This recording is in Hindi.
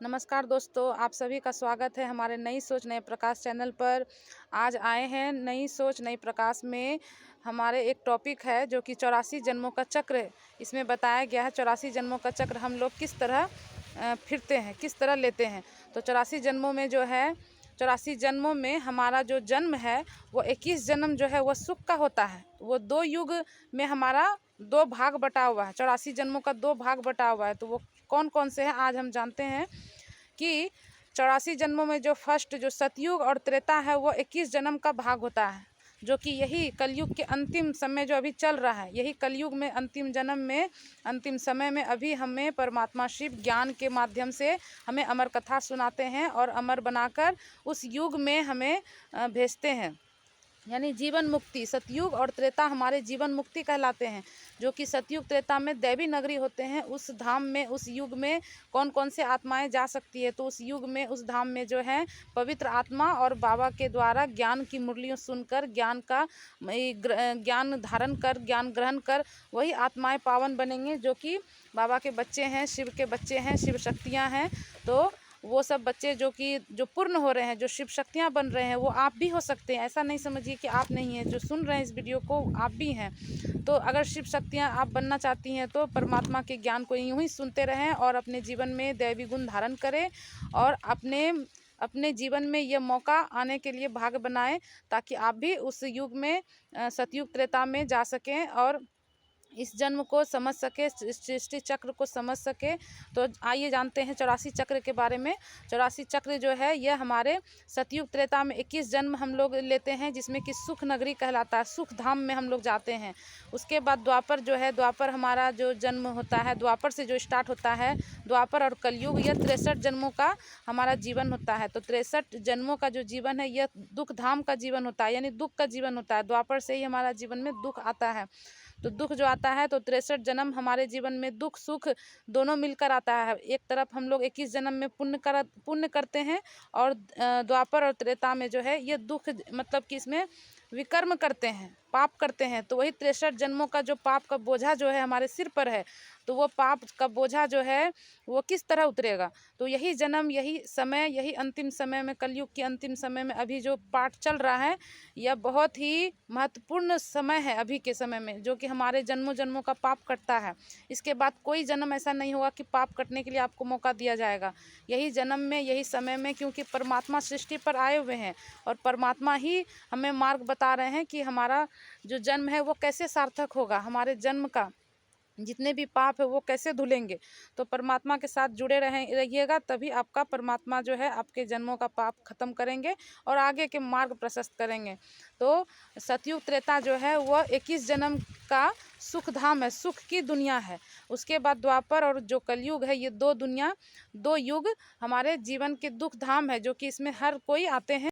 नमस्कार दोस्तों, आप सभी का स्वागत है हमारे नई सोच नए प्रकाश चैनल पर। आज आए हैं नई सोच नई प्रकाश में। हमारे एक टॉपिक है जो कि 84 जन्मों का चक्र है। इसमें बताया गया है 84 जन्मों का चक्र हम लोग किस तरह फिरते हैं, किस तरह लेते हैं। तो 84 जन्मों में जो है 84 जन्मों में हमारा जो जन्म है वो 21 जन्म जो है वो सुख का होता है। वो 2 युग में हमारा 2 भाग बटा हुआ है। 84 जन्मों का 2 भाग बटा हुआ है। तो वो कौन कौन से हैं आज हम जानते हैं कि 84 जन्मों में जो फर्स्ट जो सतयुग और त्रेता है वो 21 जन्म का भाग होता है, जो कि यही कलयुग के अंतिम समय जो अभी चल रहा है, यही कलयुग में अंतिम जन्म में अंतिम समय में अभी हमें परमात्मा शिव ज्ञान के माध्यम से हमें अमर कथा सुनाते हैं और अमर बनाकर उस युग में हमें भेजते हैं, यानी जीवन मुक्ति। सतयुग और त्रेता हमारे जीवन मुक्ति कहलाते हैं, जो कि सतयुग त्रेता में दैवी नगरी होते हैं। उस धाम में उस युग में कौन कौन से आत्माएं जा सकती है, तो उस युग में उस धाम में जो है पवित्र आत्मा और बाबा के द्वारा ज्ञान की मुरलियों सुनकर ज्ञान धारण कर ज्ञान ग्रहण कर वही आत्माएं पावन बनेंगे, जो कि बाबा के बच्चे हैं, शिव के बच्चे हैं, शिव शक्तियाँ हैं। तो वो सब बच्चे जो पूर्ण हो रहे हैं, जो शिव शक्तियाँ बन रहे हैं, वो आप भी हो सकते हैं। ऐसा नहीं समझिए कि आप नहीं हैं, जो सुन रहे हैं इस वीडियो को आप भी हैं। तो अगर शिव शक्तियाँ आप बनना चाहती हैं तो परमात्मा के ज्ञान को यूँ ही सुनते रहें और अपने जीवन में दैवी गुण धारण करें और अपने जीवन में यह मौका आने के लिए भाग बनाएं, ताकि आप भी उस युग में सतयुग त्रेता में जा सकें और इस जन्म को समझ सके, सृष्टि चक्र को समझ सके। तो आइए जानते हैं 84 चक्र के बारे में। 84 चक्र जो है यह हमारे सतयुग त्रेता में 21 जन्म हम लोग लेते हैं, जिसमें कि सुख नगरी कहलाता है, सुख धाम में हम लोग जाते हैं। उसके बाद द्वापर जो है, द्वापर हमारा जो जन्म होता है, द्वापर से जो स्टार्ट होता है, द्वापर और कलयुग, यह 63 जन्मों का हमारा जीवन होता है। तो 63 जन्मों का जो जीवन है यह दुख धाम का जीवन होता है, यानी दुख का जीवन होता है। द्वापर से ही हमारा जीवन में दुख आता है। तो दुख जो आता है, तो 63 जन्म हमारे जीवन में दुख सुख दोनों मिलकर आता है। एक तरफ हम लोग 21 जन्म में पुण्य करते हैं और द्वापर और त्रेता में जो है ये दुख, मतलब कि इसमें विकर्म करते हैं, पाप करते हैं। तो वही 63 जन्मों का जो पाप का बोझा जो है हमारे सिर पर है, तो वो पाप का बोझा जो है वो किस तरह उतरेगा। तो यही जन्म, यही समय, यही अंतिम समय में, कलयुग के अंतिम समय में अभी जो पाठ चल रहा है, यह बहुत ही महत्वपूर्ण समय है अभी के समय में, जो कि हमारे जन्मों जन्मों का पाप कटता है। इसके बाद कोई जन्म ऐसा नहीं होगा कि पाप कटने के लिए आपको मौका दिया जाएगा। यही जन्म में, यही समय में, क्योंकि परमात्मा सृष्टि पर आए हुए हैं और परमात्मा ही हमें मार्ग बता रहे हैं कि हमारा जो जन्म है वो कैसे सार्थक होगा, हमारे जन्म का जितने भी पाप है वो कैसे धुलेंगे। तो परमात्मा के साथ जुड़े रहिएगा, तभी आपका परमात्मा जो है आपके जन्मों का पाप खत्म करेंगे और आगे के मार्ग प्रशस्त करेंगे। तो सतयुग त्रेता जो है वह 21 जन्म का सुख धाम है, सुख की दुनिया है। उसके बाद द्वापर और जो कलयुग है, ये 2 दुनिया, 2 युग हमारे जीवन के दुख धाम है, जो कि इसमें हर कोई आते हैं।